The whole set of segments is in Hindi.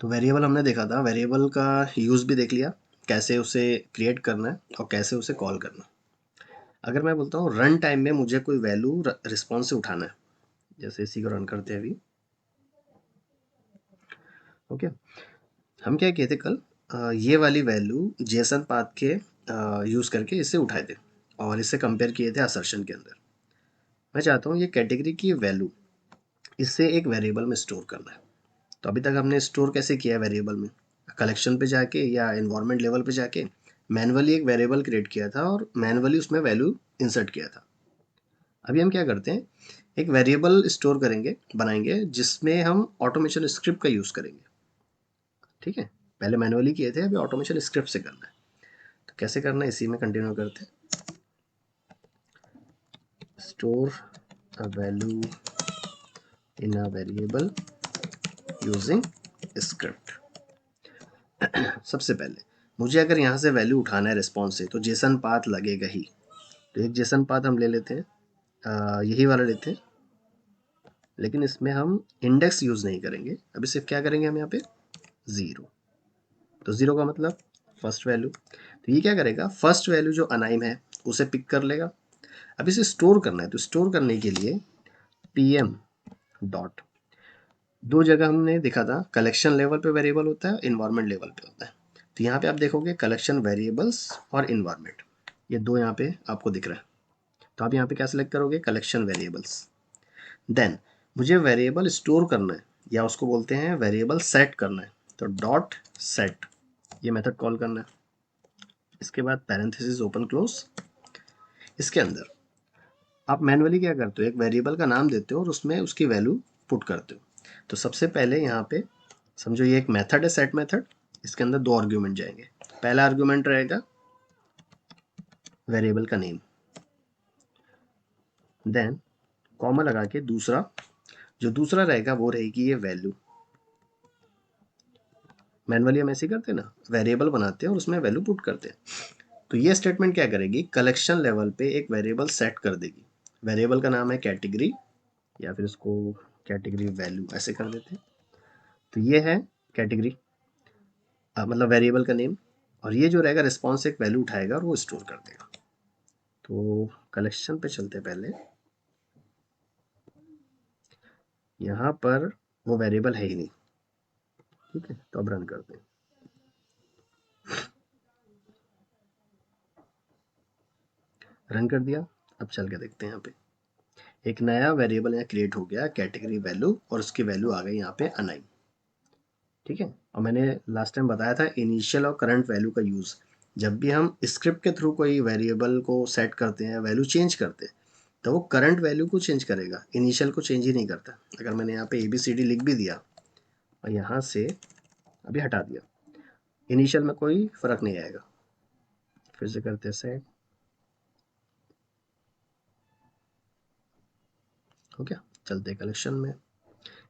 तो वेरिएबल हमने देखा था, वेरिएबल का यूज़ भी देख लिया, कैसे उसे क्रिएट करना है और कैसे उसे कॉल करना है। अगर मैं बोलता हूँ रन टाइम में मुझे कोई वैल्यू रिस्पॉन्स से उठाना है, जैसे इसी को रन करते हैं अभी। ओके, हम क्या किए थे कल, ये वाली वैल्यू जेसन पाथ के यूज़ करके इससे उठाए थे और इससे कंपेयर किए थे असर्शन के अंदर। मैं चाहता हूँ ये कैटेगरी की वैल्यू इससे एक वेरिएबल में स्टोर करना है। तो अभी तक हमने स्टोर कैसे किया है वेरिएबल में, कलेक्शन पे जाके या इन्वायरमेंट लेवल पे जाके मैनुअली एक वेरिएबल क्रिएट किया था और मैनुअली उसमें वैल्यू इंसर्ट किया था। अभी हम क्या करते हैं, एक वेरिएबल स्टोर करेंगे, बनाएंगे, जिसमें हम ऑटोमेशन स्क्रिप्ट का यूज़ करेंगे। ठीक है, पहले मैनुअली किए थे, अभी ऑटोमेशन स्क्रिप्ट से करना है। तो कैसे करना है, इसी में कंटिन्यू करते हैं। Store a value in a variable using script. सबसे पहले मुझे अगर यहाँ से वैल्यू उठाना है रिस्पॉन्स से, तो जेसन पाथ लगेगा ही। तो एक जेसन पाथ हम ले लेते हैं, यही वाला लेते हैं, लेकिन इसमें हम इंडेक्स यूज़ नहीं करेंगे। अभी सिर्फ क्या करेंगे हम यहाँ पे, ज़ीरो। तो ज़ीरो का मतलब फर्स्ट वैल्यू। तो ये क्या करेगा, फर्स्ट वैल्यू जो अनाइम है उसे पिक कर लेगा। अब इसे स्टोर करना है, तो स्टोर करने के लिए pm डॉट, दो जगह हमने देखा था, कलेक्शन लेवल पे वेरिएबल होता है, इन्वायरमेंट लेवल पे होता है। तो यहाँ पे आप देखोगे कलेक्शन वेरिएबल्स और इन्वायरमेंट, ये दो यहाँ पे आपको दिख रहा है। तो आप यहाँ पे क्या सिलेक्ट करोगे, कलेक्शन वेरिएबल्स। देन मुझे वेरिएबल स्टोर करना है, या उसको बोलते हैं वेरिएबल सेट करना है, तो डॉट सेट ये मेथड कॉल करना है। इसके बाद पैरेंथेसिस ओपन क्लोज। इसके अंदर आप मैनुअली क्या करते हो, एक वेरिएबल का नाम देते हो और उसमें उसकी वैल्यू पुट करते हो। तो सबसे पहले यहाँ पे समझो ये एक मेथड है, सेट मेथड। इसके अंदर दो आर्ग्यूमेंट जाएंगे। पहला आर्ग्यूमेंट रहेगा वेरिएबल का नेम, देन कॉमा लगा के दूसरा, जो दूसरा रहेगा वो रहेगी ये वैल्यू। मैनुअली हम ऐसे ही करते हैं ना, वेरिएबल बनाते हैं और उसमें वैल्यू पुट करते हैं। तो ये स्टेटमेंट क्या करेगी, कलेक्शन लेवल पे एक वेरिएबल सेट कर देगी। वेरिएबल का नाम है कैटेगरी, या फिर इसको कैटेगरी वैल्यू ऐसे कर देते हैं। तो ये है कैटेगरी, मतलब वेरिएबल का नेम, और ये जो रहेगा रिस्पॉन्स एक वैल्यू उठाएगा और वो स्टोर कर देगा। तो कलेक्शन पे चलते पहले, यहाँ पर वो वेरिएबल है ही नहीं। ठीक है, तो अब रन करते हैं। रन कर दिया, अब चल के देखते हैं। यहाँ पे एक नया वेरिएबल यहाँ क्रिएट हो गया, कैटेगरी वैल्यू, और उसकी वैल्यू आ गई यहाँ पे अनाइन। ठीक है, और मैंने लास्ट टाइम बताया था इनिशियल और करंट वैल्यू का यूज़। जब भी हम स्क्रिप्ट के थ्रू कोई वेरिएबल को सेट करते हैं, वैल्यू चेंज करते हैं, तो वो करंट वैल्यू को चेंज करेगा, इनिशियल को चेंज ही नहीं करता। अगर मैंने यहाँ पे ABCD लिख भी दिया और यहाँ से अभी हटा दिया, इनिशियल में कोई फ़र्क नहीं आएगा। फिर से करते हैं सेट, हो गया। चलते कलेक्शन में,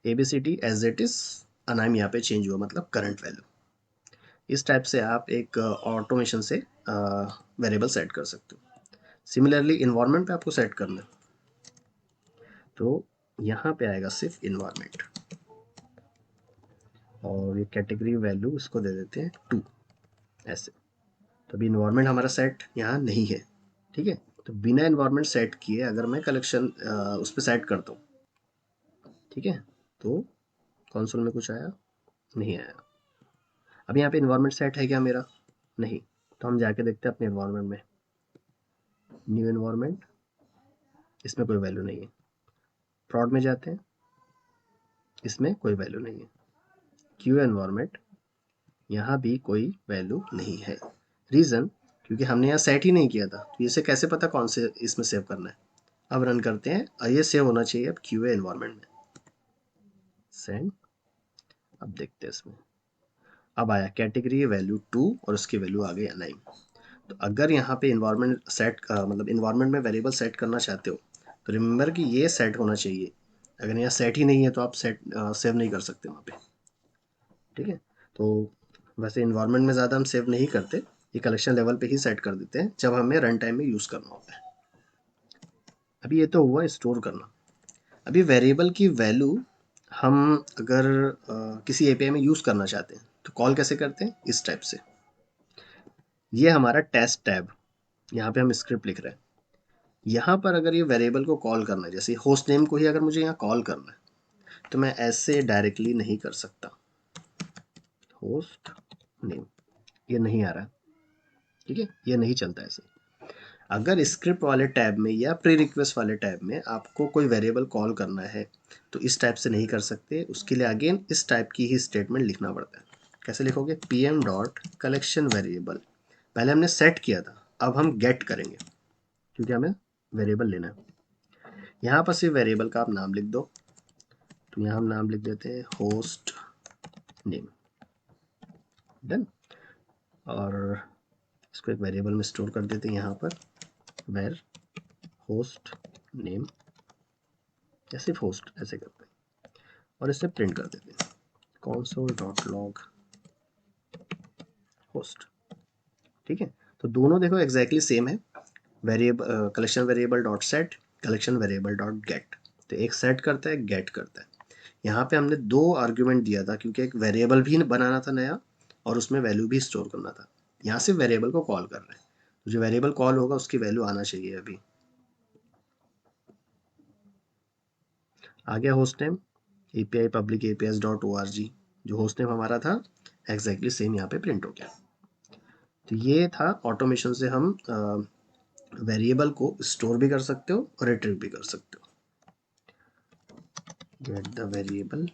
ABCD एज इट इज़, अनाइम यहाँ पे चेंज हुआ, मतलब करंट वैल्यू। इस टाइप से आप एक ऑटोमेशन से वेरिएबल सेट कर सकते हो। सिमिलरली इन्वायरमेंट पे आपको सेट करना है, तो यहाँ पे आएगा सिर्फ इन्वायरमेंट, और ये कैटेगरी वैल्यू इसको दे देते हैं 2 ऐसे। तो अभी इन्वायरमेंट हमारा सेट यहाँ नहीं है। ठीक है, तो बिना इन्वायरमेंट सेट किए अगर मैं कलेक्शन उस पर सेट करता हूँ, ठीक है, तो कंसोल में कुछ आया नहीं आया। अब यहाँ पे इन्वायरमेंट सेट है क्या मेरा, नहीं। तो हम जाके देखते हैं अपने इन्वायरमेंट में, न्यू इन्वायरमेंट, इसमें कोई वैल्यू नहीं है। प्रॉड में जाते हैं, इसमें कोई वैल्यू नहीं है। क्यू एनवायरनमेंट, यहाँ भी कोई वैल्यू नहीं है। रीज़न, क्योंकि हमने यहाँ सेट ही नहीं किया था, तो इसे कैसे पता कौन से इसमें सेव करना है। अब रन करते हैं, और ये सेव होना चाहिए अब क्यू एनवायरनमेंट में। सेंड, अब देखते हैं इसमें, अब आया कैटेगरी वैल्यू 2 और उसकी वैल्यू आ गई अनाइम। तो अगर यहाँ पे इन्वायरमेंट सेट मतलब इन्वायरमेंट में वेरिएबल सेट करना चाहते हो, तो रिमेंबर कि ये सेट होना चाहिए। अगर यहाँ सेट ही नहीं है तो आप सेट सेव नहीं कर सकते वहाँ पे। ठीक है, तो वैसे इन्वायरमेंट में ज़्यादा हम सेव नहीं करते, ये कलेक्शन लेवल पे ही सेट कर देते हैं जब हमें रन टाइम में यूज़ करना होता है। अभी ये तो हुआ स्टोर करना। अभी वेरिएबल की वैल्यू हम अगर किसी एपीआई में यूज़ करना चाहते हैं तो कॉल कैसे करते हैं, इस टाइप से। ये हमारा टेस्ट टैब, यहाँ पे हम स्क्रिप्ट लिख रहे हैं। यहाँ पर अगर ये वेरिएबल को कॉल करना है, जैसे होस्ट नेम को ही अगर मुझे यहाँ कॉल करना है, तो मैं ऐसे डायरेक्टली नहीं कर सकता। होस्ट नेम ये नहीं आ रहा, ठीक है, ये नहीं चलता ऐसे। अगर स्क्रिप्ट वाले टैब में या प्री रिक्वेस्ट वाले टैब में आपको कोई वेरिएबल कॉल करना है तो इस टाइप से नहीं कर सकते। उसके लिए अगेन इस टाइप की ही स्टेटमेंट लिखना पड़ता है। कैसे लिखोगे, pm डॉट कलेक्शन वेरिएबल, पहले हमने सेट किया था, अब हम गेट करेंगे क्योंकि हमें वेरिएबल लेना है। यहाँ पर सिर्फ वेरिएबल का आप नाम लिख दो, तो यहाँ हम नाम लिख देते हैं होस्ट नेम, डन। और इसको एक वेरिएबल में स्टोर कर देते हैं यहाँ पर, वेर होस्ट नेम, या सिर्फ होस्ट ऐसे करते हैं और इसे प्रिंट कर देते हैं console.log होस्ट, ठीक है। तो दोनों देखो एग्जैक्टली सेम है, variable collection variable dot set, collection variable dot gate. तो एक सेट करता है, गेट करता है। यहाँ पे हमने दो आर्ग्यूमेंट दिया था क्योंकि एक वेरिएबल भी बनाना था नया और उसमें वैल्यू भी स्टोर करना था। यहाँ से वेरिएबल को कॉल कर रहे हैं, तो जो वेरिएबल कॉल होगा उसकी वैल्यू आना चाहिए। अभी आ गया host name, API public APS dot O R G, जो होस्ट नेम हमारा था एग्जैक्टली सेम यहाँ पे प्रिंट हो गया। तो ये था ऑटोमेशन से हम वेरिएबल को स्टोर भी कर सकते हो और रिट्रीव भी कर सकते हो। Get the variable,